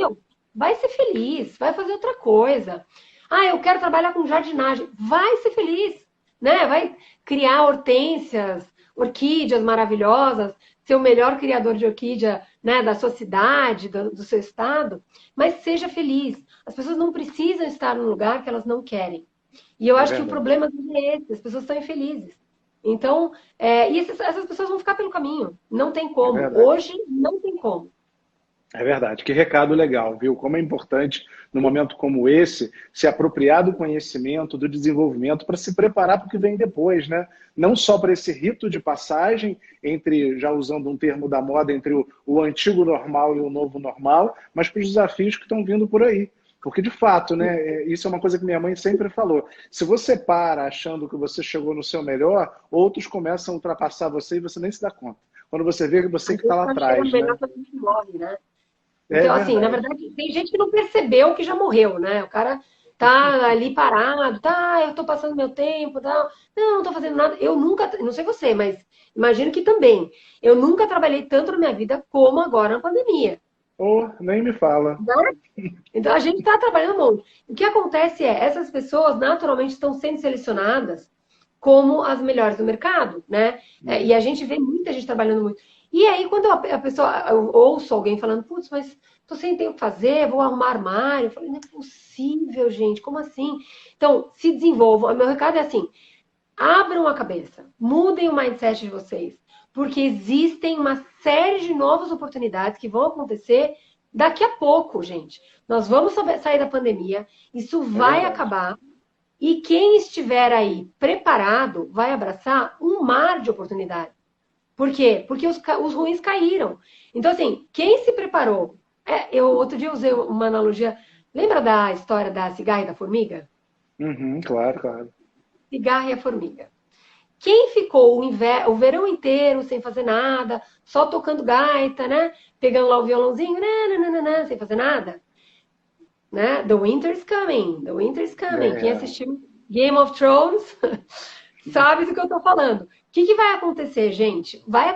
vai ser feliz, vai fazer outra coisa. Ah, eu quero trabalhar com jardinagem. Vai ser feliz, né? Vai criar hortênsias, orquídeas maravilhosas, ser o melhor criador de orquídea, né, da sua cidade, do seu estado, mas seja feliz. As pessoas não precisam estar num lugar que elas não querem. E eu acho que o problema é esse, as pessoas estão infelizes. Então, e essas pessoas vão ficar pelo caminho. Não tem como. Hoje, não tem como. É verdade. Que recado legal, viu? Como é importante, num momento como esse, se apropriar do conhecimento, do desenvolvimento, para se preparar para o que vem depois, né? Não só para esse rito de passagem, entre, já usando um termo da moda, entre o antigo normal e o novo normal, mas para os desafios que estão vindo por aí. Porque, de fato, né, isso é uma coisa que minha mãe sempre falou. Se você para achando que você chegou no seu melhor, outros começam a ultrapassar você e você nem se dá conta. Quando você vê que você que está lá atrás, né? Morre, né? Então, assim, na verdade, tem gente que não percebeu que já morreu, né? O cara tá ali parado, eu tô passando meu tempo, não tô fazendo nada. Eu nunca, não sei você, mas imagino que também. Eu nunca trabalhei tanto na minha vida como agora na pandemia. Nem me fala. Então, a gente tá trabalhando muito. O que acontece essas pessoas naturalmente estão sendo selecionadas como as melhores do mercado, né? E a gente vê muita gente trabalhando muito. E aí, quando a pessoa, eu ouço alguém falando, putz, mas tô sem ter o que fazer, vou arrumar armário. Eu falei, não é possível, gente, como assim? Então, se desenvolvam. O meu recado é assim, abram a cabeça, mudem o mindset de vocês, porque existem uma série de novas oportunidades que vão acontecer daqui a pouco, gente. Nós vamos sair da pandemia, isso vai acabar, e quem estiver aí preparado vai abraçar um mar de oportunidades. Por quê? Porque os ruins caíram. Então, assim, quem se preparou... eu outro dia usei uma analogia... Lembra da história da cigarra e da formiga? Claro, claro. Cigarra e a formiga. Quem ficou o verão inteiro sem fazer nada, só tocando gaita, né? Pegando lá o violãozinho, sem fazer nada. Né? The Winter's Coming. The Winter's Coming. Quem assistiu Game of Thrones sabe do que eu estou falando. O que vai acontecer, gente? Vai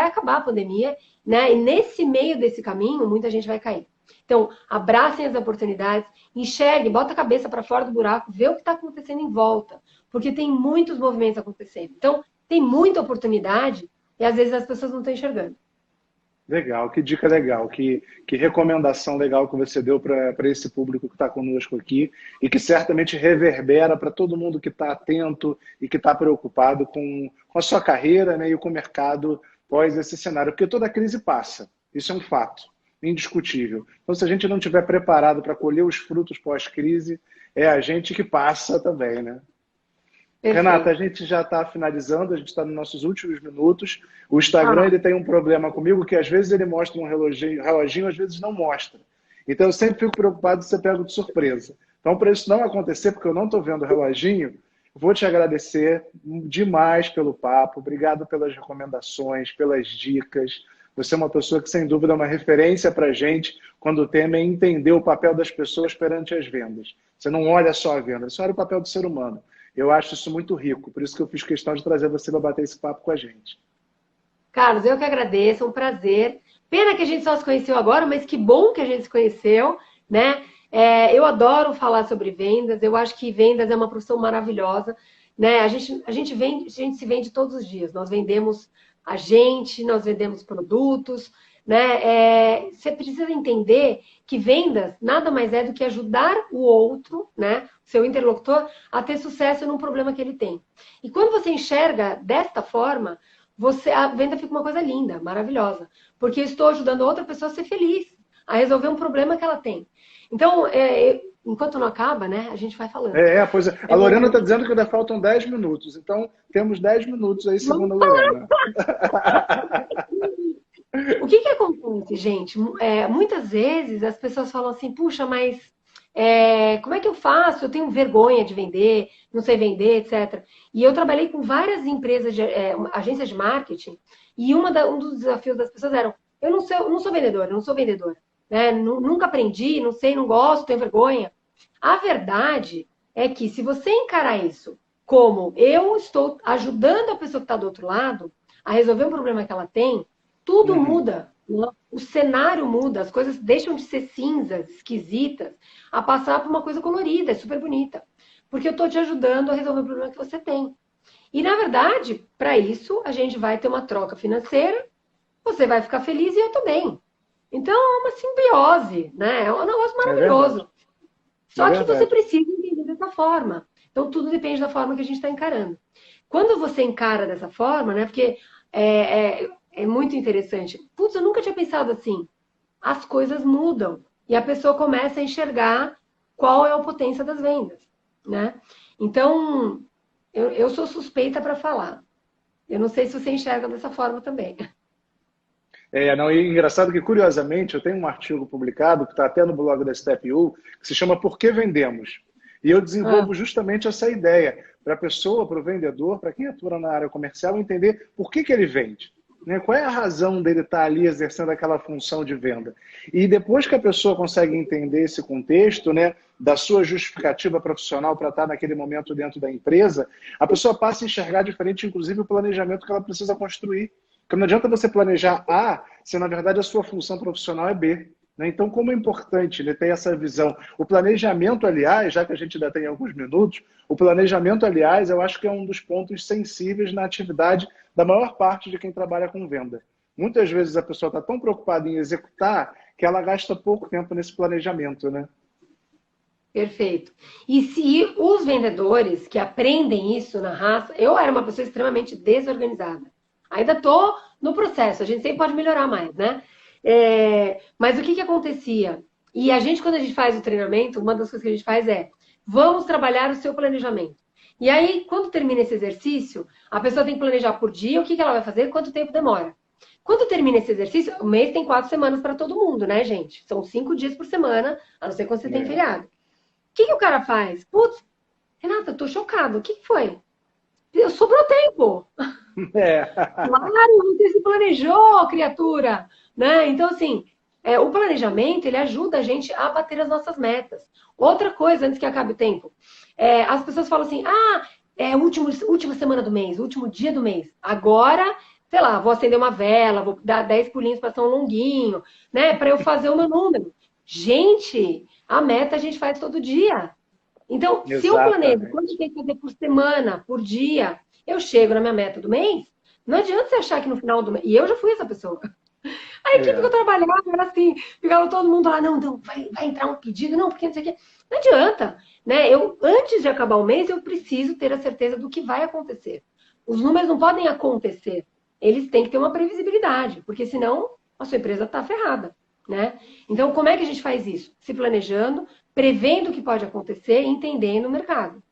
acabar a pandemia, né? E nesse meio desse caminho, muita gente vai cair. Então, abracem as oportunidades, enxerguem, bota a cabeça para fora do buraco, vê o que está acontecendo em volta. Porque tem muitos movimentos acontecendo. Então, tem muita oportunidade e às vezes as pessoas não estão enxergando. Legal, que dica legal, que recomendação legal que você deu para esse público que está conosco aqui e que certamente reverbera para todo mundo que está atento e que está preocupado com a sua carreira, né, e com o mercado pós esse cenário, porque toda crise passa, isso é um fato, indiscutível. Então, se a gente não estiver preparado para colher os frutos pós-crise, é a gente que passa também, né? Renata, a Perfeito. gente já está finalizando, a gente está nos nossos últimos minutos. O Instagram Ah, ele tem um problema comigo que às vezes ele mostra um reloginho, às vezes não mostra. Então eu sempre fico preocupado se você pega de surpresa. Então, para isso não acontecer, porque eu não estou vendo o reloginho, vou te agradecer demais pelo papo. Obrigado pelas recomendações, pelas dicas. Você é uma pessoa que, sem dúvida, é uma referência para a gente quando o tema é entender o papel das pessoas perante as vendas. Você não olha só a venda, você olha o papel do ser humano. Eu acho isso muito rico, por isso que eu fiz questão de trazer você para bater esse papo com a gente. Carlos, eu que agradeço, é um prazer. Pena que a gente só se conheceu agora, mas que bom que a gente se conheceu, né? Eu adoro falar sobre vendas, eu acho que vendas é uma profissão maravilhosa, né? A gente vende, a gente se vende todos os dias. Nós vendemos a gente, nós vendemos produtos, né? Você precisa entender que vendas nada mais é do que ajudar o outro, né? Seu interlocutor, a ter sucesso num problema que ele tem. E quando você enxerga desta forma, a venda fica uma coisa linda, maravilhosa. Porque eu estou ajudando outra pessoa a ser feliz, a resolver um problema que ela tem. Então, enquanto não acaba, né, a gente vai falando. Pois é. A Lorena está dizendo que ainda faltam 10 minutos, então temos 10 minutos aí, segundo a Lorena. O que que acontece, gente? Muitas vezes as pessoas falam assim, puxa, mas como é que eu faço? Eu tenho vergonha de vender, não sei vender, etc. E eu trabalhei com várias empresas, agências de marketing, e um dos desafios das pessoas era, eu não sou vendedora, eu não sou vendedora. Né? Nunca aprendi, não sei, não gosto, tenho vergonha. A verdade é que se você encarar isso como eu estou ajudando a pessoa que está do outro lado a resolver um problema que ela tem, tudo Uhum. muda. Né? O cenário muda, as coisas deixam de ser cinzas, esquisitas, a passar por uma coisa colorida, super bonita. Porque eu estou te ajudando a resolver o problema que você tem. E, na verdade, para isso, a gente vai ter uma troca financeira, você vai ficar feliz e eu também. Então, é uma simbiose, né? É um negócio É verdade. maravilhoso. É Só que você verdade. precisa entender dessa forma. Então, tudo depende da forma que a gente está encarando. Quando você encara dessa forma, né? Porque é muito interessante. Putz, eu nunca tinha pensado assim. As coisas mudam. E a pessoa começa a enxergar qual é a potência das vendas, né? Então, eu sou suspeita para falar. Eu não sei se você enxerga dessa forma também. Não, e engraçado que, curiosamente, eu tenho um artigo publicado, que está até no blog da StepU, que se chama Por que Vendemos? E eu Ah, desenvolvo justamente essa ideia, para a pessoa, para o vendedor, para quem atua na área comercial, entender por que ele vende. Né? Qual é a razão dele estar ali exercendo aquela função de venda? E depois que a pessoa consegue entender esse contexto, né, da sua justificativa profissional para estar naquele momento dentro da empresa, a pessoa passa a enxergar diferente, inclusive, o planejamento que ela precisa construir. Porque não adianta você planejar A, se na verdade a sua função profissional é B. Né? Então, como é importante ele ter essa visão. O planejamento, aliás, já que a gente ainda tem alguns minutos, o planejamento, aliás, eu acho que é um dos pontos sensíveis na atividade da maior parte de quem trabalha com venda. Muitas vezes a pessoa está tão preocupada em executar que ela gasta pouco tempo nesse planejamento, né? perfeito. E se os vendedores que aprendem isso na raça, eu era uma pessoa extremamente desorganizada. Ainda estou no processo, a gente sempre pode melhorar mais, né? Mas o que acontecia? E a gente, quando a gente faz o treinamento, uma das coisas que a gente faz é vamos trabalhar o seu planejamento. E aí, quando termina esse exercício, a pessoa tem que planejar por dia o que ela vai fazer, quanto tempo demora. Quando termina esse exercício, o mês tem 4 semanas para todo mundo, né, gente? São 5 dias por semana, a não ser quando você tem É. feriado. O que o cara faz? Putz, Renata, eu tô chocado. O que foi? Sobrou tempo. É. Claro, você se planejou, criatura. Né? Então, assim, o planejamento, ele ajuda a gente a bater as nossas metas. Outra coisa, antes que acabe o tempo. As pessoas falam assim, última semana do mês, último dia do mês. Agora, sei lá, vou acender uma vela, vou dar 10 pulinhos para São Longuinho, né? Para eu fazer o meu número. Gente, a meta a gente faz todo dia. Então, se eu planejo quanto Exatamente. tem que fazer por semana, por dia, eu chego na minha meta do mês. Não adianta você achar que no final do mês. E eu já fui essa pessoa. A equipe que eu É. trabalhava era assim, ficava todo mundo lá, não, vai entrar um pedido, não, porque não sei o quê. Não adianta. Né? Antes de acabar o mês, eu preciso ter a certeza do que vai acontecer. Os números não podem acontecer. Eles têm que ter uma previsibilidade, porque senão a sua empresa está ferrada. Né? Então, como é que a gente faz isso? Se planejando, prevendo o que pode acontecer e entendendo o mercado.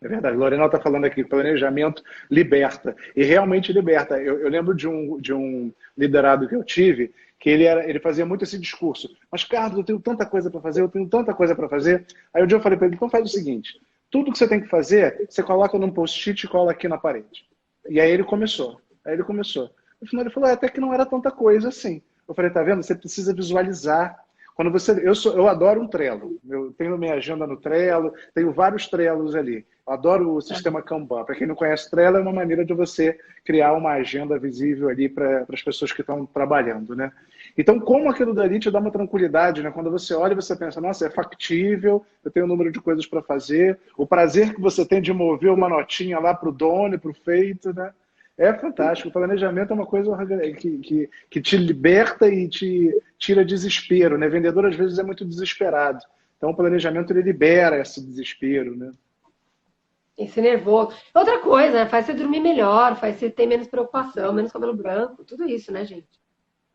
É verdade. Lorena está falando aqui, planejamento liberta. E realmente liberta. Eu lembro de um liderado que eu tive, que ele fazia muito esse discurso. Mas, Carlos, eu tenho tanta coisa para fazer, eu tenho tanta coisa para fazer. Aí um dia eu falei para ele, então faz o seguinte, tudo que você tem que fazer, você coloca num post-it e cola aqui na parede. E aí ele começou. No final ele falou, até que não era tanta coisa assim. Eu falei, tá vendo? Você precisa visualizar. Quando você, eu adoro um Trello. Eu tenho minha agenda no Trello, tenho vários Trellos ali. Eu adoro o sistema Kanban. Para quem não conhece, Trello é uma maneira de você criar uma agenda visível ali para as pessoas que estão trabalhando, né? Então, como aquilo dali te dá uma tranquilidade, né? Quando você olha, você pensa, nossa, é factível, eu tenho um número de coisas para fazer, o prazer que você tem de mover uma notinha lá para o dono, para o feito, né? É fantástico. O planejamento é uma coisa que te liberta e te tira desespero, né? Vendedor, às vezes, é muito desesperado. Então, o planejamento, ele libera esse desespero, né? Esse nervoso. Outra coisa, né? Faz você dormir melhor, faz você ter menos preocupação, menos cabelo branco, tudo isso, né, gente?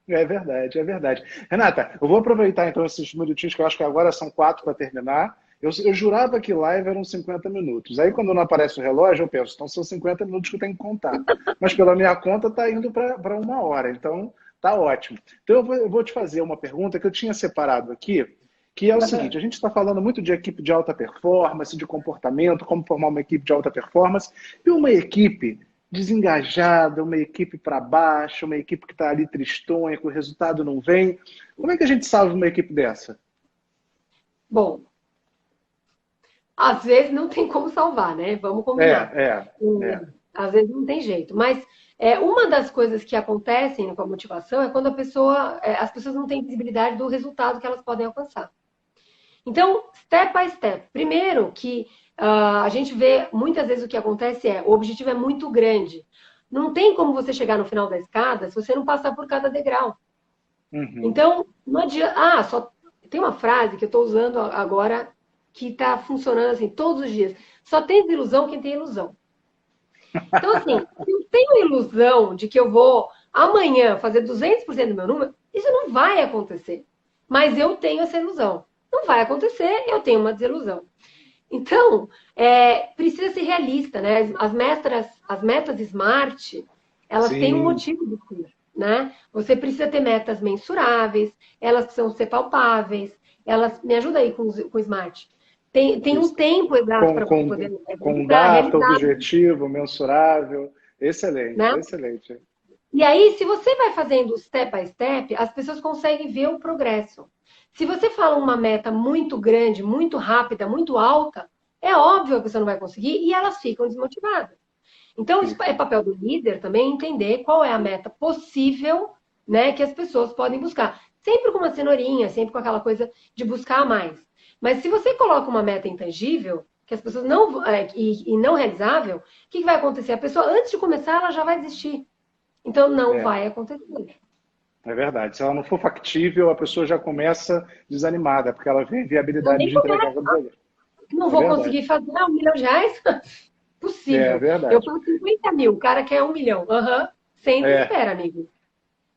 É verdade, é verdade. Renata, eu vou aproveitar então esses minutinhos, que eu acho que agora são 4 para terminar. Eu jurava que live eram 50 minutos. Aí quando não aparece o relógio, eu penso, então são 50 minutos que eu tenho que contar. Mas pela minha conta está indo para 1 hora, então tá ótimo. Então eu vou te fazer uma pergunta que eu tinha separado aqui, que é o seguinte, a gente está falando muito de equipe de alta performance, de comportamento, como formar uma equipe de alta performance, e uma equipe desengajada, uma equipe para baixo, uma equipe que está ali tristonha, que o resultado não vem. Como é que a gente salva uma equipe dessa? Bom, às vezes não tem como salvar, né? Vamos combinar. Às vezes não tem jeito. Mas uma das coisas que acontecem com a motivação é quando as pessoas não têm visibilidade do resultado que elas podem alcançar. Então, step by step. Primeiro, que a gente vê muitas vezes o que acontece o objetivo é muito grande. Não tem como você chegar no final da escada se você não passar por cada degrau. Uhum. Então, não adianta. Só tem uma frase que eu estou usando agora que está funcionando assim todos os dias. Só tem desilusão quem tem ilusão. Então, assim, se eu tenho ilusão de que eu vou amanhã fazer 200% do meu número, isso não vai acontecer. Mas eu tenho essa ilusão. Não vai acontecer, eu tenho uma desilusão. Então, precisa ser realista, né? As metas SMART, elas têm um motivo de ser, né? Você precisa ter metas mensuráveis, elas precisam ser palpáveis, me ajuda aí com o SMART. Tem um tempo exato para poder... Com data, objetivo, mensurável. Excelente, né? Excelente. E aí, se você vai fazendo step by step, as pessoas conseguem ver o progresso. Se você fala uma meta muito grande, muito rápida, muito alta, é óbvio que você não vai conseguir e elas ficam desmotivadas. Então, isso é papel do líder também entender qual é a meta possível, né, que as pessoas podem buscar. Sempre com uma cenourinha, sempre com aquela coisa de buscar mais. Mas se você coloca uma meta intangível, que as pessoas não... e não realizável, o que vai acontecer? A pessoa, antes de começar, ela já vai desistir. Então, não vai acontecer. É verdade. Se ela não for factível, a pessoa já começa desanimada, porque ela vê viabilidade de entregar aquilo ali. Não vou conseguir fazer R$1 milhão. Possível. É verdade. Eu faço 50 mil, o cara quer 1 milhão. Sem desespero, amigo.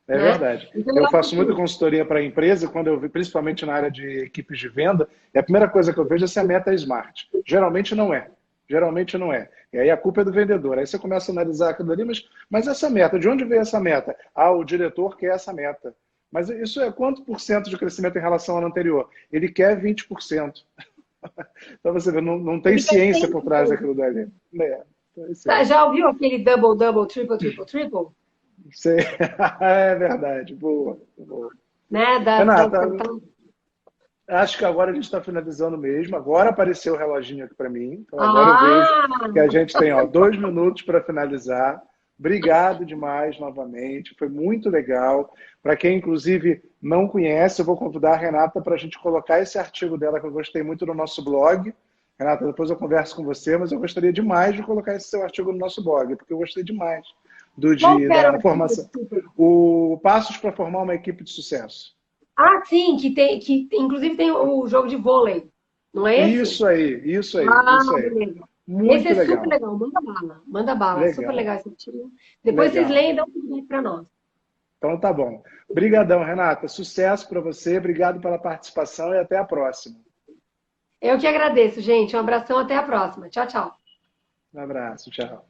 É verdade. Então, eu faço muita consultoria para a empresa, quando eu vi, principalmente na área de equipes de venda, e a primeira coisa que eu vejo é se a meta é smart. Geralmente não é. Geralmente não é. E aí a culpa é do vendedor. Aí você começa a analisar aquilo ali, mas essa meta, de onde veio essa meta? O diretor quer essa meta. Mas isso é quanto por cento de crescimento em relação ao ano anterior? Ele quer 20%. Então você vê, não tem ciência por trás daquilo dali. Já ouviu aquele double, double, triple, triple, triple? Sei. É verdade. Boa. Né? Renata, acho que agora a gente está finalizando mesmo. Agora apareceu o reloginho aqui para mim. Então agora eu vejo que a gente tem 2 minutos para finalizar. Obrigado demais novamente. Foi muito legal. Para quem, inclusive, não conhece, eu vou convidar a Renata para a gente colocar esse artigo dela, que eu gostei muito, no nosso blog. Renata, depois eu converso com você, mas eu gostaria demais de colocar esse seu artigo no nosso blog, porque eu gostei demais da formação. O Passos para Formar uma Equipe de Sucesso. Sim, que inclusive tem o jogo de vôlei, não é esse? Isso aí. Beleza. Muito esse é legal. super legal, manda bala. Legal. Super legal esse artigo. Depois vocês leem e dão um feedback para nós. Então tá bom. Obrigadão, Renata. Sucesso para você. Obrigado pela participação e até a próxima. Eu que agradeço, gente. Um abração, até a próxima. Tchau, tchau. Um abraço, tchau.